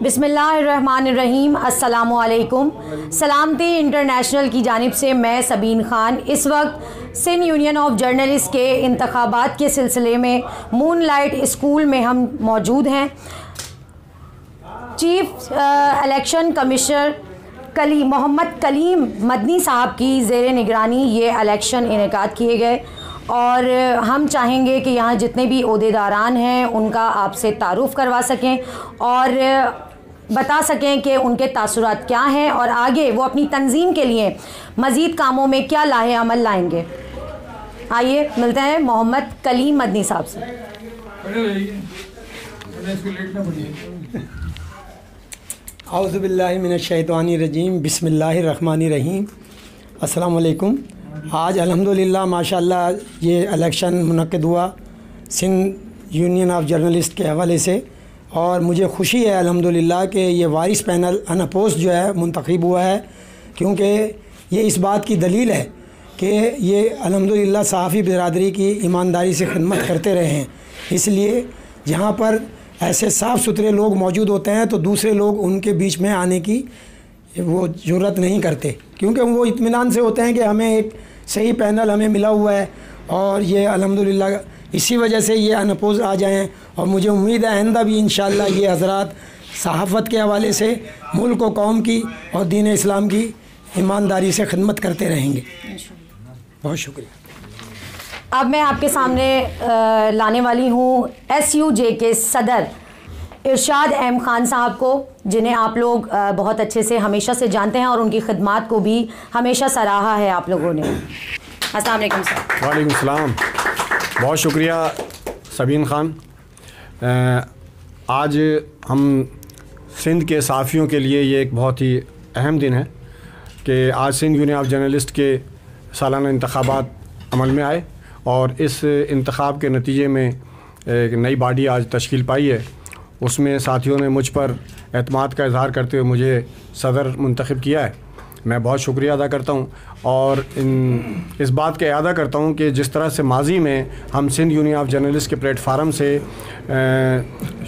बिस्मिल्लाहिर्रहमानिर्रहीम। अस्सलामुअलैकुम। सलामती इंटरनेशनल की जानिब से मैं सबीन ख़ान इस वक्त सिंध यूनियन ऑफ जर्नलिस्ट के इंतखाबात के सिलसिले में मूनलाइट स्कूल में हम मौजूद हैं। Chief election commissioner Mohammad Kaleem Madani sahab की ज़ेर निगरानी ये इलेक्शन इनेकाद किए गए और हम चाहेंगे कि यहाँ जितने भी ओहदेदारान हैं उनका आपसे तारुफ़ करवा सकें और बता सकें कि उनके तासुरात क्या हैं और आगे वो अपनी तंजीम के लिए मज़ीद कामों में क्या लाहे अमल लाएंगे। आइए मिलते हैं मोहम्मद कलीम मदनी साहब से। औज़ु बिल्लाहि मिनश्शैतानिर्रजीम बिस्मिल्लाहिर्रहमानिर्रहीम। अस्सलाम वालेकुम। आज अल्हम्दुलिल्लाह माशाअल्लाह ये इलेक्शन मुनक्किद हुआ सिंध यूनियन ऑफ जर्नलिस्ट के हवाले से और मुझे खुशी है अल्हम्दुलिल्लाह कि ये वारिस पैनल अनअपोज़्ड जो है मुंतखब हुआ है, क्योंकि ये इस बात की दलील है कि ये अल्हम्दुलिल्लाह सहाफ़ी बिरादरी की ईमानदारी से खिदमत करते रहे हैं। इसलिए जहाँ पर ऐसे साफ़ सुथरे लोग मौजूद होते हैं तो दूसरे लोग उनके बीच में आने की वो ज़रूरत नहीं करते, क्योंकि वो इत्मीनान से होते हैं कि हमें एक सही पैनल हमें मिला हुआ है और ये अल्हम्दुलिल्लाह इसी वजह से ये अनअपोज़ आ जाएं। और मुझे उम्मीद है आइंदा भी इंशाअल्लाह ये हज़रात सहाफ़त के हवाले से मुल्क व कौम की और दीन इस्लाम की ईमानदारी से खिदमत करते रहेंगे। बहुत शुक्रिया। अब मैं आपके सामने लाने वाली हूँ SUJ के सदर इरशाद अहम ख़ान साहब को, जिन्हें आप लोग बहुत अच्छे से हमेशा से जानते हैं और उनकी खिदमात को भी हमेशा सराहा है आप लोगों ने। अस्सलाम वालेकुम सर। वालेकुम सलाम। बहुत शुक्रिया सबीन ख़ान। आज हम सिंध के सहाफ़ियों के लिए ये एक बहुत ही अहम दिन है कि आज सिंध यूनियन ऑफ जर्नलिस्ट के सालाना इंतखाबात अमल में आए और इस इंतखाब के नतीजे में एक नई बॉडी आज तश्कील पाई है। उसमें साथियों ने मुझ पर एतमाद का इज़हार करते हुए मुझे सदर मुंतखब किया है। मैं बहुत शुक्रिया अदा करता हूँ और इस बात का इरादा करता हूँ कि जिस तरह से माजी में हम सिंध यूनियन ऑफ जर्नलिस्ट के प्लेटफार्म से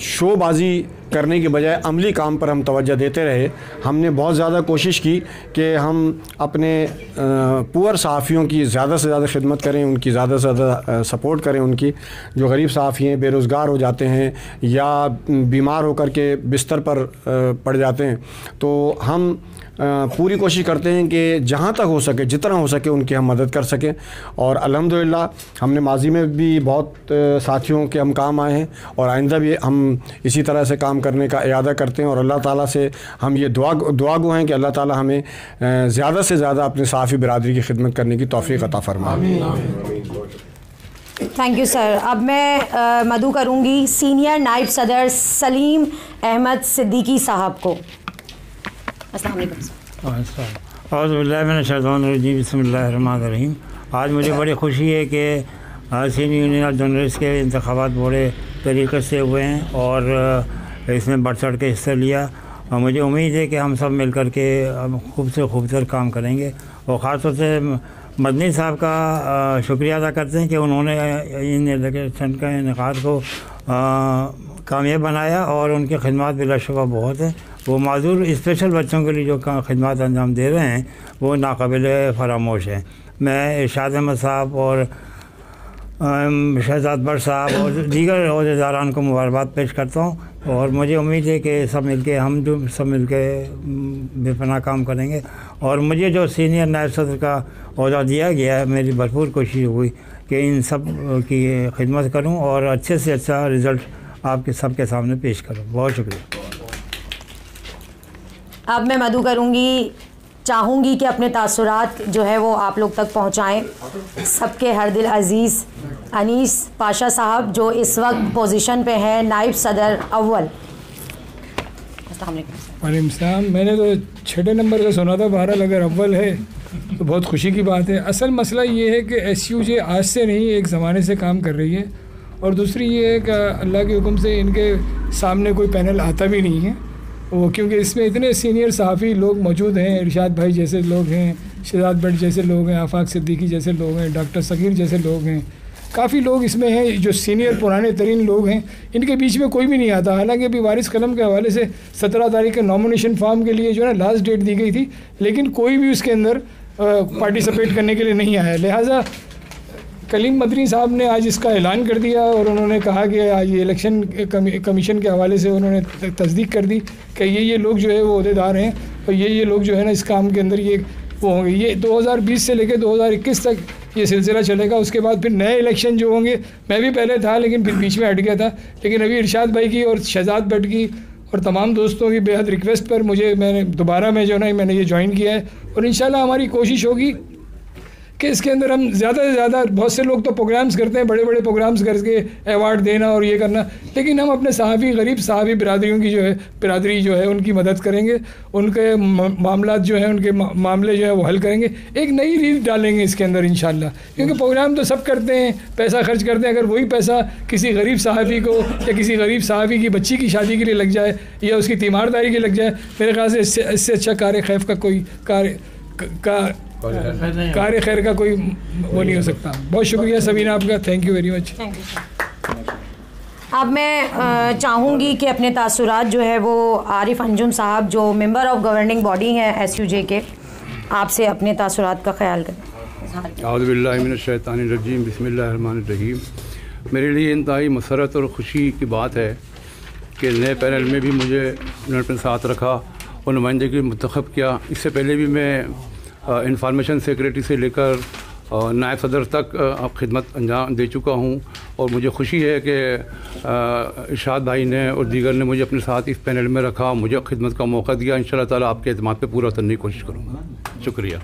शोबाजी करने के बजाय अमली काम पर हम तवज्जो देते रहे, हमने बहुत ज़्यादा कोशिश की कि हम अपने पुअर सहाफ़ियों की ज़्यादा से ज़्यादा खिदमत करें, उनकी ज़्यादा से ज़्यादा सपोर्ट करें। उनकी जो गरीब सहाफ़ी हैं, बेरोज़गार हो जाते हैं या बीमार होकर के बिस्तर पर पड़ जाते हैं, तो हम पूरी कोशिश करते हैं कि जहाँ तक हो सके, जितना हो सके उनकी हम मदद कर सकें। और अल्हम्दुलिल्लाह हमने माजी में भी बहुत साथियों के हम काम आए हैं और आइंदा भी हम इसी तरह से काम करने का इरादा करते हैं और अल्लाह ताला से हम ये दुआ गो हैं कि अल्लाह ताला हमें ज़्यादा से ज़्यादा अपनी सहाफ़ी बिरादरी की खिदमत करने की तौफ़ीक़ अता फरमाए। Thank you sir. अब मैं मदू करूँगी सीनियर नायब सदर सलीम अहमद सिद्दीकी साहब को। बिस्मिल्लाहिर्रहमानिर्रहीम। आज मुझे बड़ी खुशी है कि सिंध यूनियन ऑफ जर्नलिस्ट के इंतखाबात बड़े तरीक़े से हुए हैं और इसमें बढ़ चढ़ के हिस्सा लिया और मुझे उम्मीद है कि हम सब मिल कर के खूब से खूबसूरत काम करेंगे। और ख़ास तौर से मदनी साहब का शुक्रिया अदा करते हैं कि उन्होंने इन इलेक्शन का इनेकाद को कामयाब बनाया और उनकी खिदमत बिलाशुबा बहुत है। वो माजूर स्पेशल बच्चों के लिए जो खिदमत अंजाम दे रहे हैं वो नाकाबिल फरामोश हैं। मैं इरशाद अहमद साहब और शहजाद बट साहब और दीगर अहदेदारान को मुबारकबाद पेश करता हूँ और मुझे उम्मीद है कि सब मिलके हम जो सब मिलके बेपनाह काम करेंगे। और मुझे जो सीनियर नायब सदर का ओहदा दिया गया है, मेरी भरपूर कोशिश हुई कि इन सब की खिदमत करूँ और अच्छे से अच्छा रिज़ल्ट आपके सबके सामने पेश करूँ। बहुत शुक्रिया। अब मैं मदू करूँगी, चाहूँगी कि अपने तासुरात जो है वो आप लोग तक पहुँचाएँ। सबके हर दिल अज़ीज़ अनीस पाशा साहब जो इस वक्त पोजीशन पे हैं नायब सदर अव्वल। वालेकुम सलाम। मैंने तो 6 नंबर का सुना था, बहरहाल अगर अव्वल है तो बहुत खुशी की बात है। असल मसला ये है कि SUJ आज से नहीं एक ज़माने से काम कर रही है और दूसरी ये है कि अल्लाह के हुक्म से इनके सामने कोई पैनल आता भी नहीं है वो, क्योंकि इसमें इतने सीनियर सहाफ़ी लोग मौजूद हैं। इरशाद भाई जैसे लोग हैं, शहजाद भट्ट जैसे लोग हैं, आफाक सिद्दीकी जैसे लोग हैं, डॉक्टर सगीर जैसे लोग हैं, काफ़ी लोग इसमें हैं जो सीनियर पुराने तरीन लोग हैं, इनके बीच में कोई भी नहीं आता। हालांकि अभी वारिस कलम के हवाले से 17 तारीख के नॉमिनेशन फॉर्म के लिए जो है लास्ट डेट दी गई थी, लेकिन कोई भी उसके अंदर पार्टिसिपेट करने के लिए नहीं आया। लिहाजा कलीम मदनी साहब ने आज इसका ऐलान कर दिया और उन्होंने कहा कि ये इलेक्शन कमीशन के हवाले से उन्होंने तस्दीक कर दी कि ये लोग जो है वो अहदेदार हैं और ये लोग जो है ना इस काम के अंदर ये वो होंगे। ये 2020 से लेकर 2021 तक ये सिलसिला चलेगा। उसके बाद फिर नए इलेक्शन जो होंगे, मैं भी पहले था लेकिन फिर बीच में हट गया था, लेकिन अभी इरशाद भाई की और शहजाद भट्ट की और तमाम दोस्तों की बेहद रिक्वेस्ट पर मैंने दोबारा मैंने ये ज्वाइन किया है और इंशाल्लाह हमारी कोशिश होगी कि इसके अंदर हम ज़्यादा से ज़्यादा, बहुत से लोग तो प्रोग्राम्स करते हैं, बड़े बड़े प्रोग्राम्स करके अवार्ड देना और ये करना, लेकिन हम अपने सहाफ़ी गरीब सहाफ़ी बिरादरियों की बिरादरी जो है उनकी मदद करेंगे, उनके मामलात जो हैं उनके मामले जो है वो हल करेंगे, एक नई रीत डालेंगे इसके अंदर इंशाल्लाह। क्योंकि प्रोग्राम तो सब करते हैं, पैसा खर्च करते हैं, अगर वही पैसा किसी गरीब सहाफ़ी को या किसी गरीब सहाफ़ी की बच्ची की शादी के लिए लग जाए या उसकी तीमारदारी के लग जाए, मेरे ख्याल से इससे अच्छा कार्य खैफ का कोई कार्य खैर का कोई वो नहीं हो सकता। बहुत शुक्रिया सबीना आपका, थैंक यू वेरी मच। अब मैं चाहूँगी कि अपने तासुरात जो है वो आरिफ अंजुम साहब जो मेंबर ऑफ गवर्निंग बॉडी हैं SUJ के, आपसे अपने तासुरात का ख्याल करें। औज़ु बिल्लाहि मिनश शैतानिर रजीम, बिस्मिल्लाहिर रहमानिर रहीम। मेरे लिए इंतहाई मसरत और ख़ुशी की बात है कि नए पैनल में भी मुझे उन्होंने अपने साथ रखा और नुमाइंदगी मुंतखब किया। इससे पहले भी मैं इंफॉर्मेशन सेक्रेटरी से लेकर नायब सदर तक खिदमत अंजाम दे चुका हूँ और मुझे खुशी है कि इरशाद भाई ने और दीगर ने मुझे अपने साथ इस पैनल में रखा, मुझे खिदमत का मौका दिया। इंशाल्लाह ताला आपके एतमाद पे पूरा उतरने की कोशिश करूँगा। शुक्रिया,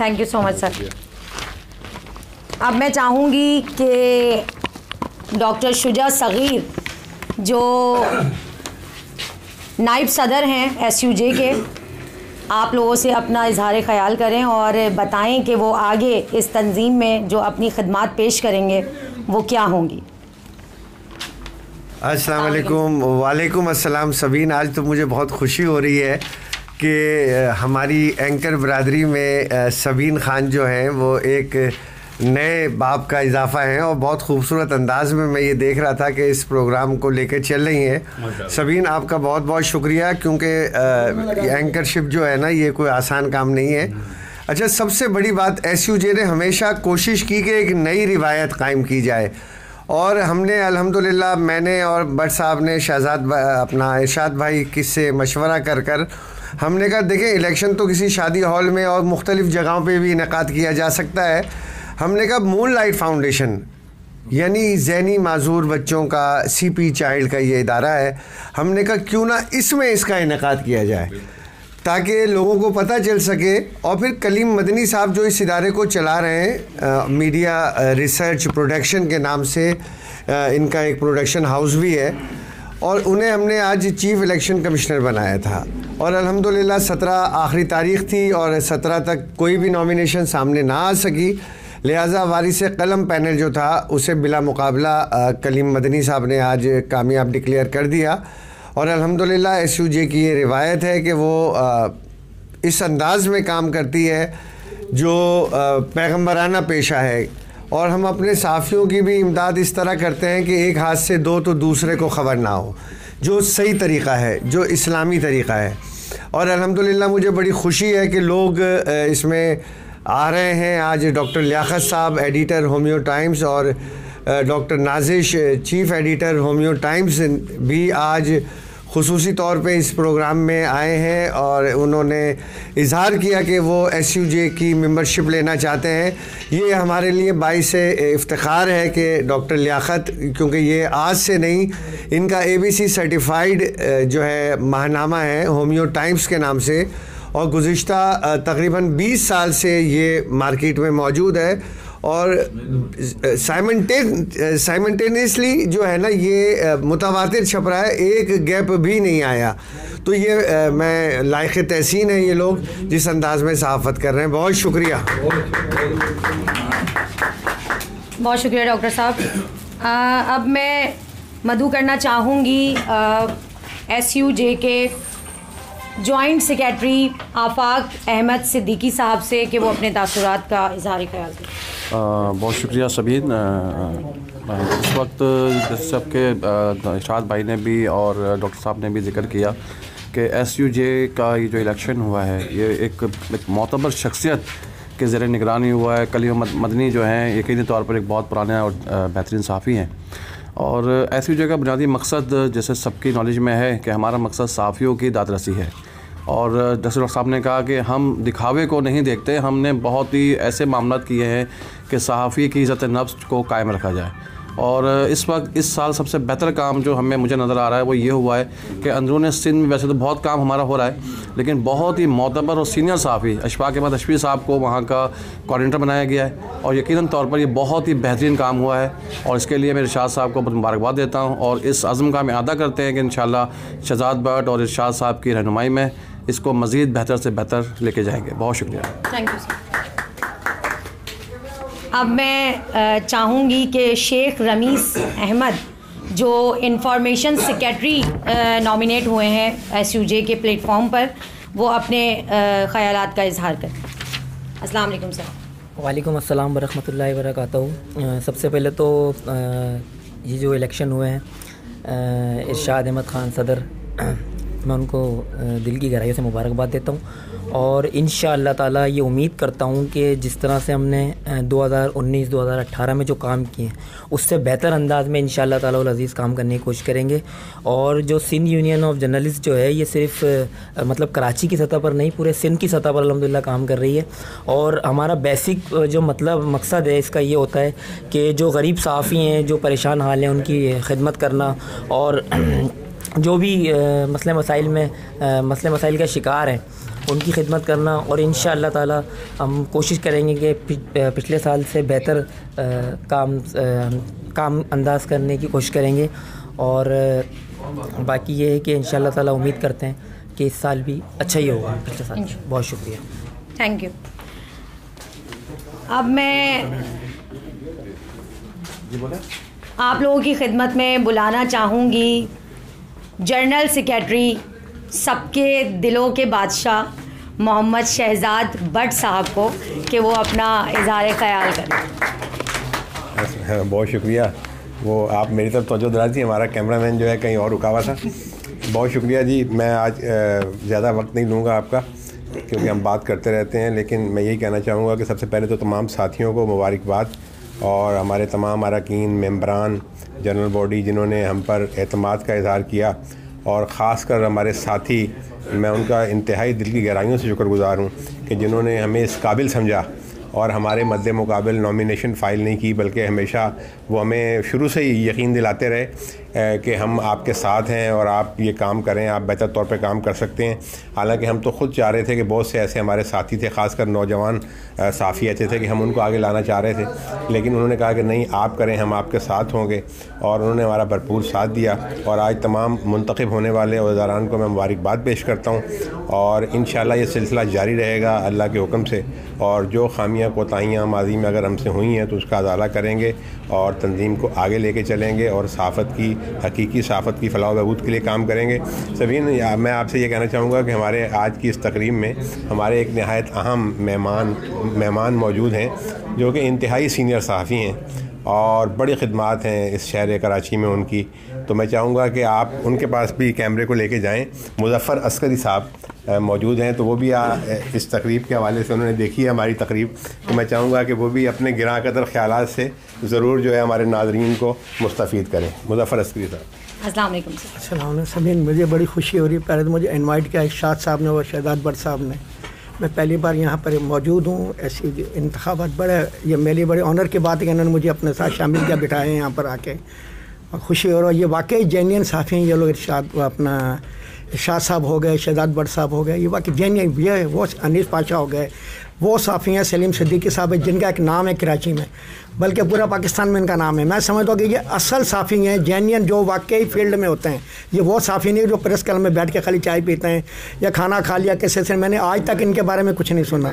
thank you so much sir. अब मैं चाहूँगी कि डॉक्टर शुजा सगीर जो नायब सदर हैं SUJ के, आप लोगों से अपना इजहार ख्याल करें और बताएं कि वो आगे इस तंजीम में जो अपनी खिदमात पेश करेंगे वो क्या होंगी। अस्सलाम वालेकुम। वालेकुम अस्सलाम सबीन। आज तो मुझे बहुत खुशी हो रही है कि हमारी एंकर बरादरी में सबीन खान जो हैं वो एक नए बाप का इजाफा है और बहुत खूबसूरत अंदाज में मैं ये देख रहा था कि इस प्रोग्राम को लेकर चल रही हैं। सबीन आपका बहुत बहुत शुक्रिया, क्योंकि एंकरशिप जो है ना ये कोई आसान काम नहीं है। अच्छा, सबसे बड़ी बात SUJ ने हमेशा कोशिश की कि एक नई रिवायत कायम की जाए और हमने अल्हम्दुलिल्लाह, मैंने और भट्ट साहब ने शहजाद अपना इरशाद भाई किससे मशवरा कर हमने कहा देखें इलेक्शन तो किसी शादी हॉल में और मुख्तलिफ़ जगहों पर भी इनेकाद किया जा सकता है। हमने कहा मूनलाइट फाउंडेशन यानी ज़हनी माजूर बच्चों का CP चाइल्ड का ये इदारा है, हमने कहा क्यों ना इसमें इसका इनेकाद किया जाए ताकि लोगों को पता चल सके। और फिर कलीम मदनी साहब जो इस इदारे को चला रहे हैं, मीडिया रिसर्च प्रोडक्शन के नाम से इनका एक प्रोडक्शन हाउस भी है, और उन्हें हमने आज चीफ़ इलेक्शन कमिश्नर बनाया था और अल्हम्दुलिल्लाह 17 आखिरी तारीख़ थी और 17 तक कोई भी नॉमिनेशन सामने ना आ सकी, लिहाजा वारिस कलम पैनल जो था उसे बिला मुकाबला कलीम मदनी साहब ने आज कामयाब डिक्लेयर कर दिया। और अल्हम्दुलिल्लाह SUJ की ये रिवायत है कि वो इस अंदाज़ में काम करती है जो पैगम्बराना पेशा है, और हम अपने साफ़ियों की भी इमदाद इस तरह करते हैं कि एक हाथ से दो तो दूसरे को ख़बर ना हो, जो सही तरीक़ा है, जो इस्लामी तरीक़ा है। और अल्हम्दुलिल्लाह मुझे बड़ी खुशी है कि लोग इसमें आ रहे हैं। आज डॉक्टर लियाकत साहब एडिटर होमियो टाइम्स और doctor Nazish chief editor homeo times भी आज खुसूसी तौर पे इस प्रोग्राम में आए हैं और उन्होंने इजहार किया कि वो SUJ की मेंबरशिप लेना चाहते हैं। ये हमारे लिए बाइस इफ्तिखार है कि डॉक्टर लियाकत, क्योंकि ये आज से नहीं, इनका ABC सर्टिफाइड जो है माहनामा है होमियो टाइम्स के नाम से, और गुज़िश्ता तकरीबन 20 साल से ये मार्केट में मौजूद है और साइमल्टेनियसली जो है ना ये मुतवातिर छप रहा है, एक गैप भी नहीं आया। तो ये मैं लायक तहसीन है ये लोग जिस अंदाज में सहाफ़त कर रहे हैं। बहुत शुक्रिया। बहुत शुक्रिया डॉक्टर साहब। अब मैं मदू करना चाहूँगी SUJ के जॉइंट सेक्रेटरी आफाक अहमद सिद्दीकी साहब से कि वो अपने तासुरात का इज़हार ख्याल करें। बहुत शुक्रिया सबीन। इस वक्त जैसे सबके इरशाद भाई ने भी और डॉक्टर साहब ने भी जिक्र किया कि SUJ का ये जो इलेक्शन हुआ है ये एक मोतबर शख्सियत के ज़ेर निगरानी हुआ है। कलीम मदनी जो हैं यकीनी तौर पर एक बहुत पुराने और बेहतरीन सहाफ़ी हैं और SUJ का बुनियादी मकसद जैसे सबकी नॉलेज में है कि हमारा मकसद सहाफ़ियों की दादरसी है और जैसे डॉक्टर साहब ने कहा कि हम दिखावे को नहीं देखते, हमने बहुत ही ऐसे मामलात किए हैं कि सहाफ़ी की इज़्ज़त नफ्स को कायम रखा जाए। और इस वक्त इस साल सबसे बेहतर काम जो मुझे नज़र आ रहा है वो ये हुआ है कि अंदरून सिंध में वैसे तो बहुत काम हमारा हो रहा है लेकिन बहुत ही मोतबर और सीनियर सहाफ़ी अशफाक अहमद अशफी साहब को वहाँ का कोऑर्डिनेटर बनाया गया है और यकीनन तौर पर ये बहुत ही बेहतरीन काम हुआ है और इसके लिए मैं इरशाद साहब को मुबारकबाद देता हूँ और इस अज़्म का हम अदा करते हैं कि इंशाअल्लाह शहजाद भट्ट और इरशाद साहब की रहनुमाई में इसको मज़ीद बेहतर से बेहतर लेके जाएंगे। बहुत शुक्रिया। Thank you sir. अब मैं चाहूँगी कि शेख रमीस अहमद जो इंफॉर्मेशन सेक्रेटरी नॉमिनेट हुए हैं SUJ के प्लेटफॉर्म पर वो अपने ख़यालात का इजहार करें। अस्सलाम वालेकुम सर। वालेकुम अस्सलाम वरहमतुल्लाहि वबरकातुहू। सबसे पहले तो ये जो इलेक्शन हुए हैं इरशाद अहमद ख़ान सदर, मैं उनको दिल की गहराइयों से मुबारकबाद देता हूँ और इंशाअल्लाह ताला ये उम्मीद करता हूँ कि जिस तरह से हमने 2019-2018 में जो काम किए हैं उससे बेहतर अंदाज में इंशाअल्लाह ताला उल अज़ीज़ काम करने की कोशिश करेंगे। और जो सिंध यूनियन ऑफ जर्नलिस्ट जो है ये सिर्फ मतलब कराची की सतह पर नहीं पूरे सिंध की सतह पर अल्हम्दुलिल्लाह काम कर रही है और हमारा बेसिक जो मकसद है इसका ये होता है कि जो गरीब सहाफ़ी हैं जो परेशान हाल हैं उनकी खिदमत करना और जो भी मसले मसाइल का शिकार हैं उनकी खिदमत करना और इंशाअल्लाह ताला हम कोशिश करेंगे कि पिछले साल से बेहतर काम अंदाज़ करने की कोशिश करेंगे और बाकी ये है कि इंशाअल्लाह ताला उम्मीद करते हैं कि इस साल भी अच्छा ही होगा पिछले साल। बहुत शुक्रिया। Thank you. अब मैं आप लोगों की खिदमत में बुलाना चाहूँगी जनरल सेक्रेटरी सबके दिलों के बादशाह मोहम्मद शहजाद भट्ट साहब को कि वो अपना इज़हार ख्याल करें। बहुत शुक्रिया। वो आप मेरी तरफ तवज्जो दिला थी, हमारा कैमरामैन जो है कहीं और रुका हुआ था। बहुत शुक्रिया जी। मैं आज ज़्यादा वक्त नहीं लूँगा आपका क्योंकि हम बात करते रहते हैं, लेकिन मैं यही कहना चाहूँगा कि सबसे पहले तो तमाम साथियों को मुबारकबाद और हमारे तमाम अरकान मेंबरान जनरल बॉडी जिन्होंने हम पर एतमाद का इज़हार किया और ख़ास कर हमारे साथी, मैं उनका इंतहाई दिल की गहराइयों से शुक्रगुज़ार हूँ कि जिन्होंने हमें इस काबिल समझा और हमारे मद्दे मुकाबिल नॉमिनेशन फ़ाइल नहीं की, बल्कि हमेशा वो हमें शुरू से ही यकीन दिलाते रहे कि हम आपके साथ हैं और आप ये काम करें, आप बेहतर तौर पे काम कर सकते हैं। हालांकि हम तो ख़ुद चाह रहे थे कि बहुत से ऐसे हमारे साथी थे, ख़ासकर नौजवान साफ़ी ऐसे थे कि हम उनको आगे लाना चाह रहे थे, लेकिन उन्होंने कहा कि नहीं आप करें, हम आपके साथ होंगे और उन्होंने हमारा भरपूर साथ दिया। और आज तमाम मुंतखब होने वाले अहदेदारान को मैं मुबारकबाद पेश करता हूँ और इंशाअल्लाह ये सिलसिला जारी रहेगा अल्लाह के हुक्म से। और जो खामियाँ कोताहियाँ माजी में अगर हमसे हुई हैं तो उसका अदाला करेंगे और तंजीम को आगे लेके चलेंगे और सहाफ़त की हकीकी सहाफ़त की फ़लाह बहबूद के लिए काम करेंगे। सबीन, मैं आपसे ये कहना चाहूँगा कि हमारे आज की इस तकरीब में हमारे एक नहायत अहम मेहमान मौजूद हैं जो कि इंतहाई सीनियर सहाफ़ी हैं और बड़ी ख़िदमत हैं इस शहर कराची में उनकी। तो मैं चाहूँगा कि आप उनके पास भी कैमरे को लेके जाएँ। मुज़फ़्फ़र अस्करी साहब मौजूद हैं, तो वो भी इस तकरीब के हवाले से उन्होंने देखी है हमारी तकरीब, तो मैं चाहूँगा कि वो भी अपने गिरा कदर ख़यालात से ज़रूर जो है हमारे नाज़रीन को मुस्तफ़ीद करें। मुज़फ़्फ़र अस्करी साहब। अस्सलाम वालेकुम सर। अस्सलाम वालेकुम समीन, मुझे बड़ी खुशी हो रही है। पहले तो मुझे इनवाइट किया इरशाद साहब ने और शहजाद भट्ट साहब ने। मैं पहली बार यहाँ पर मौजूद हूँ। ऐसी इंतखाबात बड़े, ये मेरी बड़ी ऑनर की बात है कि इन्होंने मुझे अपने साथ शामिल किया, बिठाए हैं यहाँ पर आके, और खुशी हो रहा है। ये वाकई जेन्युइन साफ़ी हैं ये लोग। इरशाद साहब हो गए, शहजाद भट्ट साहब हो गए, ये वाकई जेन्युइन। ये वो अनीस पाशा हो गए, वो साफ़ी हैं। सलीम सिद्दीकी साहब है जिनका एक नाम है कराची में, बल्कि पूरा पाकिस्तान में इनका नाम है। मैं समझता हूँ कि ये असल साफ़ी हैं, जेन्युइन, जो वाकई फील्ड में होते हैं। ये वो साफ़ी नहीं जो प्रेस क्लब में बैठ के खाली चाय पीते हैं या खाना खा लिया किसी से। मैंने आज तक इनके बारे में कुछ नहीं सुना,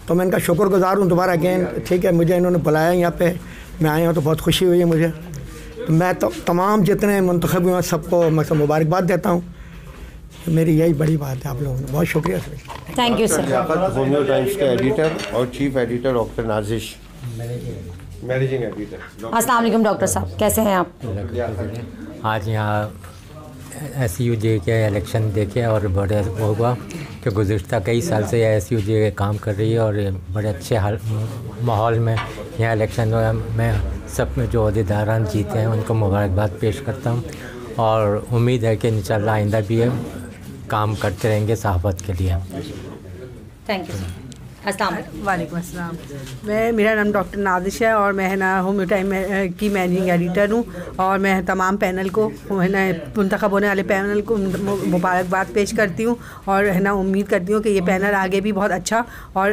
तो मैं इनका शुक्रगुज़ार हूँ दोबारा अगेन। ठीक है, मुझे इन्होंने बुलाया यहाँ पे, मैं आया हूँ तो बहुत खुशी हुई है मुझे। तो मैं तो तमाम जितने मुंतखब हुए सबको मैं मुबारकबाद देता हूँ। मेरी यही बड़ी बात है आप लोगों ने, बहुत शुक्रिया sir. Thank you sir. Homeo times के एडिटर और chief editor doctor Nazish, managing editor. अस्सलाम वालेकुम डॉक्टर साहब, कैसे हैं आप? आज यहाँ SUJ के इलेक्शन देखे और बड़े वो हुआ कि गुज़िश्ता कई साल से SUJ काम कर रही है और बड़े अच्छे माहौल में यहाँ इलेक्शन हुआ। मैं सब में जो अहदेदारान जीते हैं उनको मुबारकबाद पेश करता हूँ और उम्मीद है कि इंशाल्लाह आइंदा भी ये काम करते रहेंगे सहाबत के लिए। Thank you sir. अस्सलाम वालेकुम अस्सलाम। मेरा नाम डॉक्टर नादिश है और मैं है ना होमियो टाइम की मैनेजिंग एडिटर हूँ और मैं तमाम पैनल को है ना मुंतखब होने वाले पैनल को मुबारकबाद पेश करती हूँ और है ना उम्मीद करती हूँ कि ये पैनल आगे भी बहुत अच्छा और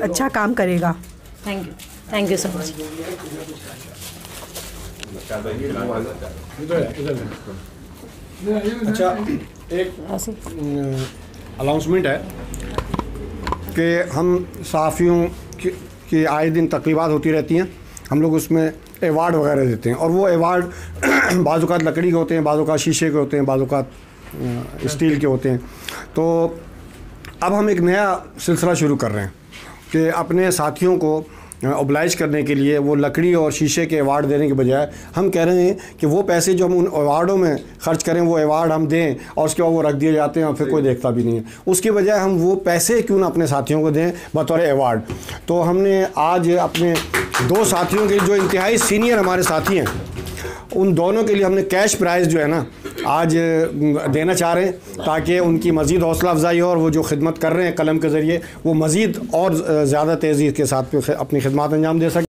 अच्छा काम करेगा। Thank you so much. अच्छा, एक अनाउंसमेंट है कि हम सहाफ़ियों की आए दिन तकरीबात होती रहती हैं, हम लोग उसमें एवार्ड वगैरह देते हैं और वो एवार्ड बाज़ औक़ात लकड़ी के होते हैं, बाज़ औक़ात शीशे के होते हैं, बाज़ औक़ात स्टील के होते हैं। तो अब हम एक नया सिलसिला शुरू कर रहे हैं कि अपने साथियों को ओब्लाइज करने के लिए वो लकड़ी और शीशे के अवार्ड देने के बजाय हम कह रहे हैं कि वो पैसे जो हम उन अवार्डों में ख़र्च करें वो अवार्ड हम दें और उसके बाद वो रख दिए जाते हैं और फिर कोई देखता भी नहीं है। उसके बजाय हम वो पैसे क्यों ना अपने साथियों को दें बतौर अवार्ड। तो हमने आज अपने दो साथियों के जो इंतहाई सीनियर हमारे साथी हैं उन दोनों के लिए हमने कैश प्राइज़ जो है ना आज देना चाह रहे हैं ताकि उनकी मज़ीद हौसला अफजाई हो और वो जो खिदमत कर रहे हैं कलम के ज़रिए वो मज़ीद और ज़्यादा तेज़ी के साथ अपनी खिदमत अंजाम दे सकें।